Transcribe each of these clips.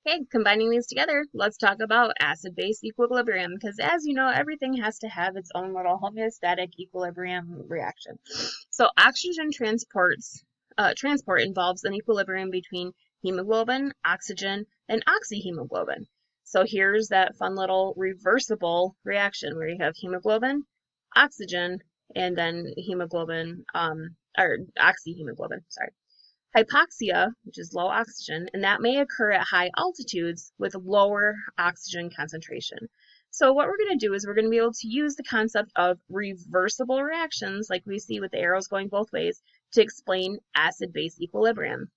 Okay, combining these together, let's talk about acid-base equilibrium, because as you know, everything has to have its own little homeostatic equilibrium reaction. So oxygen transport involves an equilibrium between hemoglobin, oxygen, and oxyhemoglobin. So here's that fun little reversible reaction where you have hemoglobin, oxygen, and then hemoglobin, or oxyhemoglobin, sorry. Hypoxia, which is low oxygen, and that may occur at high altitudes with lower oxygen concentration. So what we're going to do is we're going to be able to use the concept of reversible reactions, like we see with the arrows going both ways, to explain acid-base equilibrium.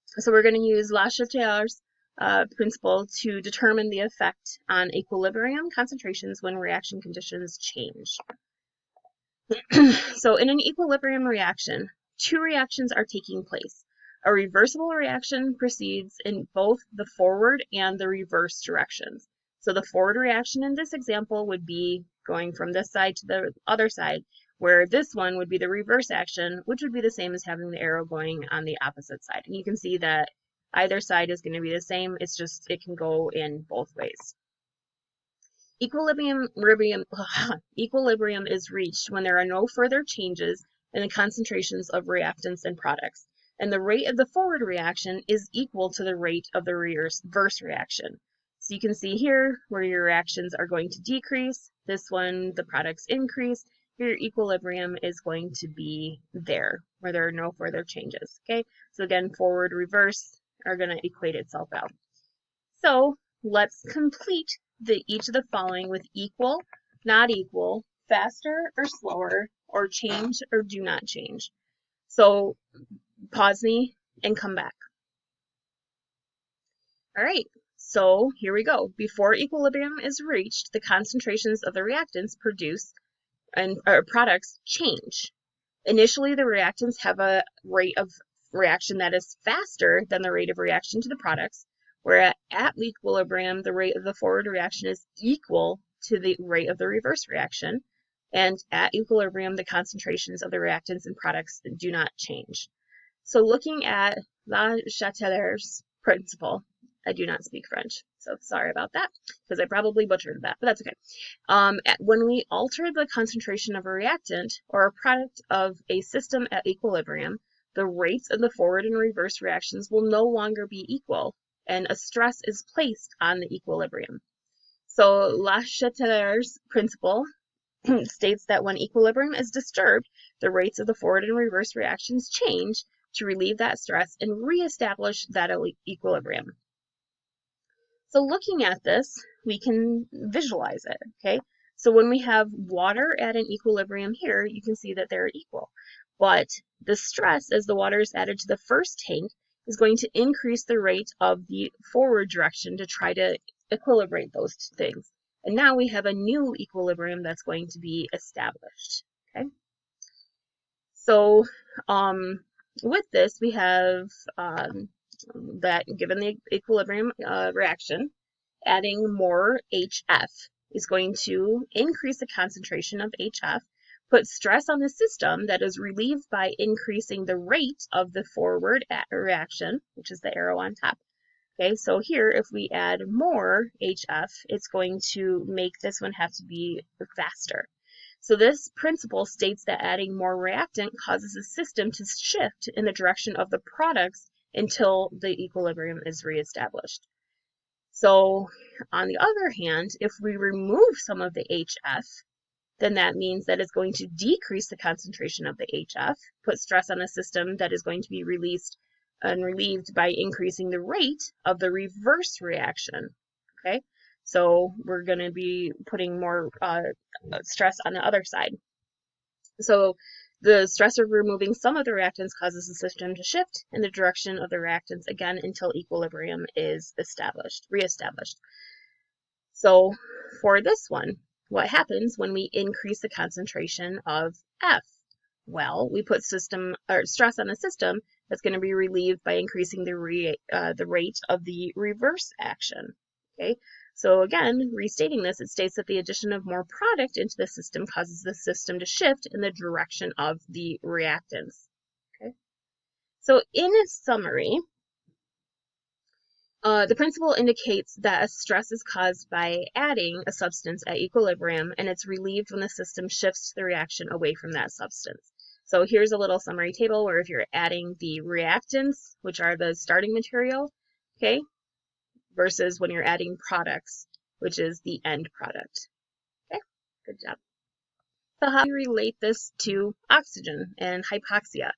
So we're going to use Châtelier's principle to determine the effect on equilibrium concentrations when reaction conditions change. So in an equilibrium reaction, two reactions are taking place. A reversible reaction proceeds in both the forward and the reverse directions. So the forward reaction in this example would be going from this side to the other side, where this one would be the reverse action, which would be the same as having the arrow going on the opposite side. And you can see that either side is going to be the same, it's just it can go in both ways. Equilibrium is reached when there are no further changes in the concentrations of reactants and products, and the rate of the forward reaction is equal to the rate of the reverse reaction. So you can see here where your reactions are going to decrease, this one, the products increase, your equilibrium is going to be there, where there are no further changes, okay? So again, forward, reverse are going to equate itself out. So let's complete each of the following with equal, not equal, faster or slower, or change or do not change. So pause me and come back. All right, so here we go. Before equilibrium is reached, the concentrations of the reactants produced and products change. Initially, the reactants have a rate of reaction that is faster than the rate of reaction to the products, where at equilibrium, the rate of the forward reaction is equal to the rate of the reverse reaction, and at equilibrium, the concentrations of the reactants and products do not change. So looking at Châtelier's principle, I do not speak French, so sorry about that, because I probably butchered that, but that's okay. When we alter the concentration of a reactant or a product of a system at equilibrium, the rates of the forward and reverse reactions will no longer be equal, and a stress is placed on the equilibrium. So Châtelier's principle states that when equilibrium is disturbed, the rates of the forward and reverse reactions change to relieve that stress and reestablish that equilibrium. So looking at this, we can visualize it, okay? So when we have water at an equilibrium here, you can see that they're equal. But the stress as the water is added to the first tank is going to increase the rate of the forward direction to try to equilibrate those two things. And now we have a new equilibrium that's going to be established, okay? So with this, we have that given the equilibrium reaction, adding more HF is going to increase the concentration of HF, put stress on the system that is relieved by increasing the rate of the forward reaction, which is the arrow on top. Okay, so here if we add more HF, it's going to make this one have to be faster. So this principle states that adding more reactant causes the system to shift in the direction of the products until the equilibrium is reestablished. So on the other hand, if we remove some of the HF, then that means that it's going to decrease the concentration of the HF, put stress on a system that is going to be released and relieved by increasing the rate of the reverse reaction, okay? So we're going to be putting more stress on the other side. So the stress of removing some of the reactants causes the system to shift in the direction of the reactants again until equilibrium is reestablished. So for this one, what happens when we increase the concentration of F? Well, we put stress on a system that's going to be relieved by increasing the rate of the reverse action. Okay, so again, restating this, it states that the addition of more product into the system causes the system to shift in the direction of the reactants. Okay, so in a summary, The principle indicates that a stress is caused by adding a substance at equilibrium, and it's relieved when the system shifts the reaction away from that substance. So here's a little summary table where if you're adding the reactants, which are the starting material, okay, versus when you're adding products, which is the end product. Okay, good job. So how do you relate this to oxygen and hypoxia?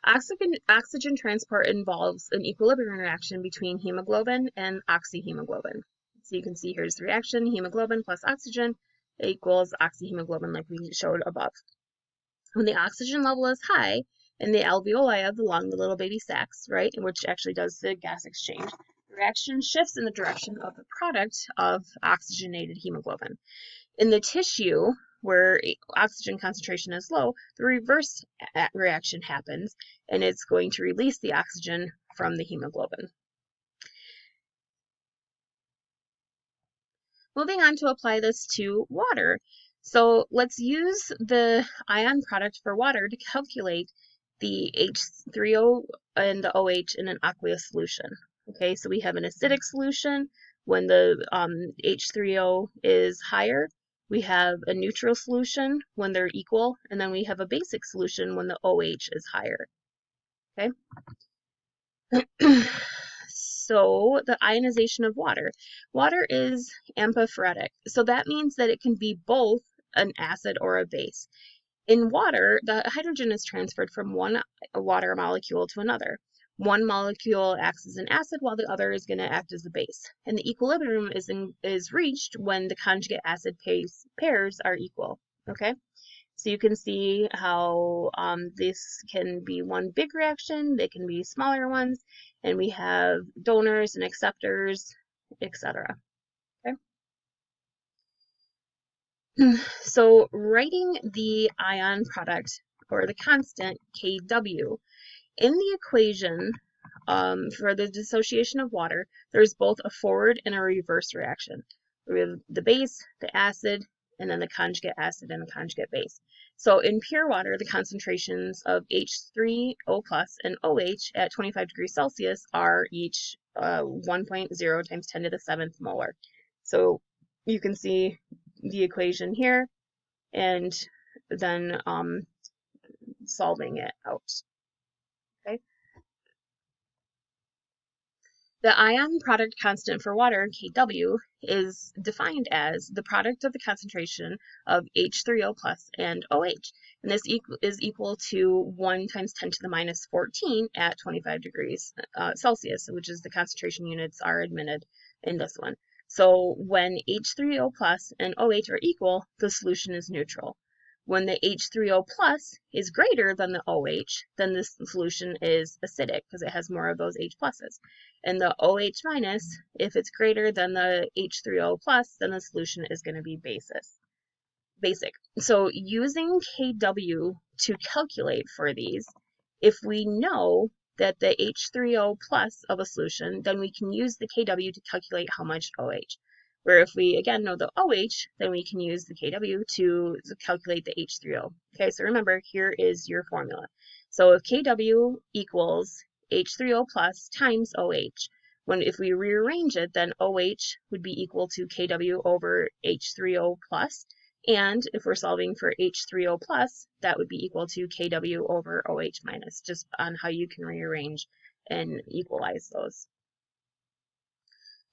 Oxygen transport involves an equilibrium reaction between hemoglobin and oxyhemoglobin. So you can see here's the reaction, hemoglobin plus oxygen equals oxyhemoglobin like we showed above. When the oxygen level is high in the alveoli of the lung, the little baby sacs, right, which actually does the gas exchange, the reaction shifts in the direction of the product of oxygenated hemoglobin. In the tissue, where oxygen concentration is low, the reverse reaction happens, and it's going to release the oxygen from the hemoglobin. Moving on to apply this to water. So let's use the ion product for water to calculate the H3O and the OH in an aqueous solution. Okay, so we have an acidic solution when the H3O is higher. We have a neutral solution when they're equal, and then we have a basic solution when the OH is higher. Okay. So the ionization of water. Water is amphoteric. So that means that it can be both an acid or a base. In water, the hydrogen is transferred from one water molecule to another. One molecule acts as an acid while the other is going to act as a base. And the equilibrium is reached when the conjugate acid pairs are equal. Okay? So you can see how this can be one big reaction, they can be smaller ones, and we have donors and acceptors, etc. Okay? So writing the ion product, or the constant Kw, in the equation for the dissociation of water, there's both a forward and a reverse reaction. We have the base, the acid, and then the conjugate acid and the conjugate base. So in pure water, the concentrations of H3O plus and OH at 25 degrees Celsius are each 1.0 times 10 to the 7th molar. So you can see the equation here and then solving it out. Okay. The ion product constant for water, Kw, is defined as the product of the concentration of H3O plus and OH. And this is equal to 1 times 10 to the minus 14 at 25 degrees Celsius, which is the concentration units are admitted in this one. So when H3O plus and OH are equal, the solution is neutral. When the H3O plus is greater than the OH, then this solution is acidic because it has more of those H pluses. And the OH minus, if it's greater than the H3O plus, then the solution is going to be basic. So using Kw to calculate for these, if we know that the H3O plus of a solution, then we can use the Kw to calculate how much OH. Where if we, again, know the OH, then we can use the Kw to calculate the H3O. Okay, so remember, here is your formula. So if Kw equals H3O plus times OH, if we rearrange it, then OH would be equal to Kw over H3O plus, and if we're solving for H3O plus, that would be equal to Kw over OH minus, just on how you can rearrange and equalize those.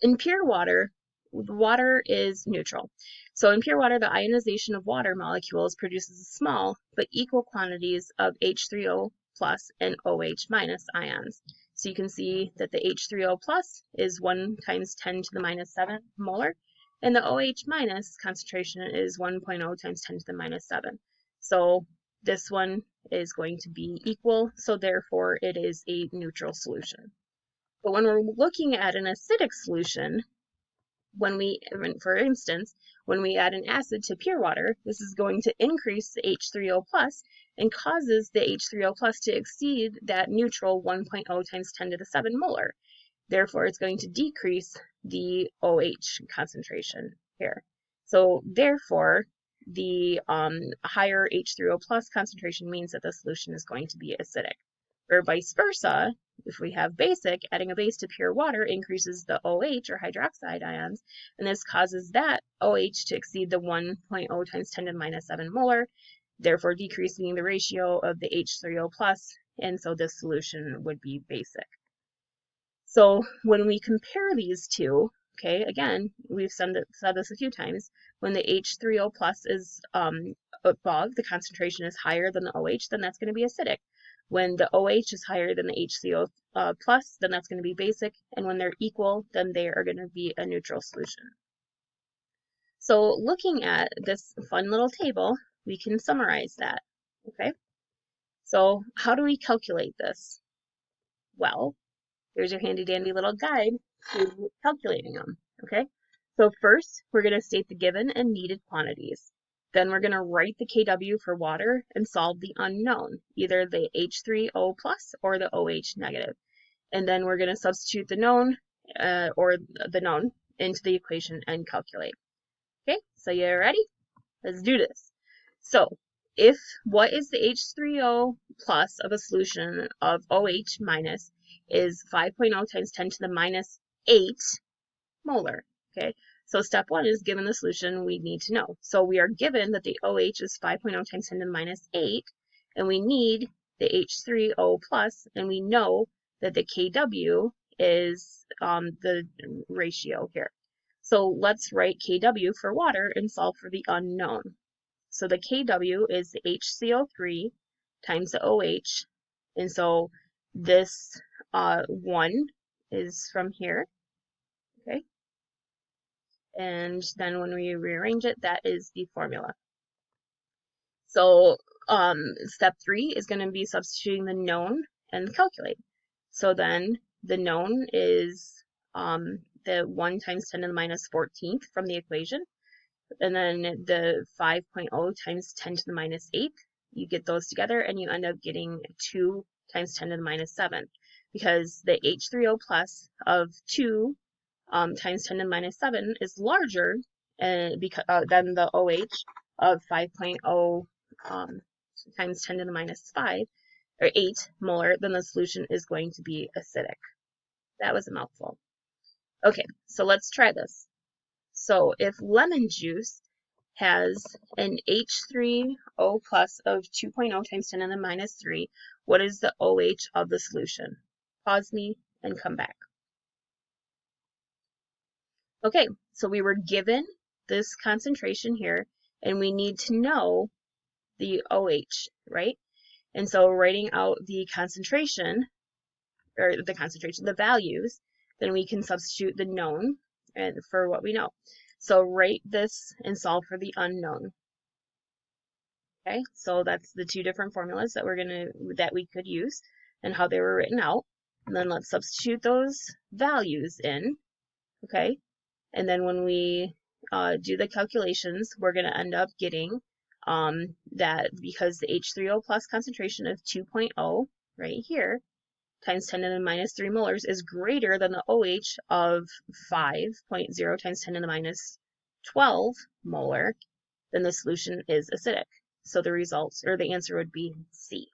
In pure water, water is neutral. So in pure water, the ionization of water molecules produces small but equal quantities of H3O plus and OH minus ions. So you can see that the H3O plus is 1 times 10 to the minus 7 molar, and the OH minus concentration is 1.0 times 10 to the minus 7. So this one is going to be equal, so therefore it is a neutral solution. But when we're looking at an acidic solution, for instance, when we add an acid to pure water, this is going to increase the H3O plus and causes the H3O plus to exceed that neutral 1.0 times 10 to the 7 molar. Therefore, it's going to decrease the OH concentration here. So therefore, the higher H3O plus concentration means that the solution is going to be acidic. Or vice versa, if we have basic, adding a base to pure water increases the OH, or hydroxide ions, and this causes that OH to exceed the 1.0 times 10 to the minus 7 molar, therefore decreasing the ratio of the H3O+, and so this solution would be basic. So when we compare these two, okay, again, we've said this a few times, when the H3O+ is above, the concentration is higher than the OH, then that's going to be acidic. When the OH is higher than the HCO+, then that's going to be basic, and when they're equal, then they are going to be a neutral solution. So looking at this fun little table, we can summarize that, okay? So how do we calculate this? Well, here's your handy dandy little guide to calculating them, okay? So first, we're going to state the given and needed quantities. Then we're going to write the kW for water and solve the unknown, either the H3O+ or the OH negative. And then we're going to substitute the known into the equation and calculate. Okay, so you ready? Let's do this. So what is the H3O+ of a solution of OH minus is 5.0 times 10 to the minus 8 molar. Okay, so step 1 is given the solution we need to know. So we are given that the OH is 5.0 times 10 to the minus 8, and we need the H3O+, and we know that the kW is the ratio here. So let's write kW for water and solve for the unknown. So the kW is the HCO3 times the OH, and so this 1 is from here, okay? And then when we rearrange it, that is the formula. So step 3 is going to be substituting the known and calculate. So then the known is the 1 times 10 to the minus 14th from the equation, and then the 5.0 times 10 to the minus 8th. You get those together and you end up getting 2 times 10 to the minus 7, because the H3O+ of 2 times 10 to the minus 7 is larger than the OH of 5.0 times 10 to the minus 5, or 8 molar, then the solution is going to be acidic. That was a mouthful. Okay, so let's try this. So if lemon juice has an H3O+ of 2.0 times 10 to the minus 3, what is the OH of the solution? Pause me and come back. Okay, so we were given this concentration here, and we need to know the OH, right? And so writing out the concentration, the values, then we can substitute the known and for what we know. So write this and solve for the unknown. Okay, so that's the two different formulas that we could use and how they were written out. And then let's substitute those values in. Okay, and then when we do the calculations, we're going to end up getting that because the H3O+ concentration of 2.0 right here times 10 to the minus 3 molars is greater than the OH of 5.0 times 10 to the minus 12 molar, then the solution is acidic. So the results, or the answer would be C.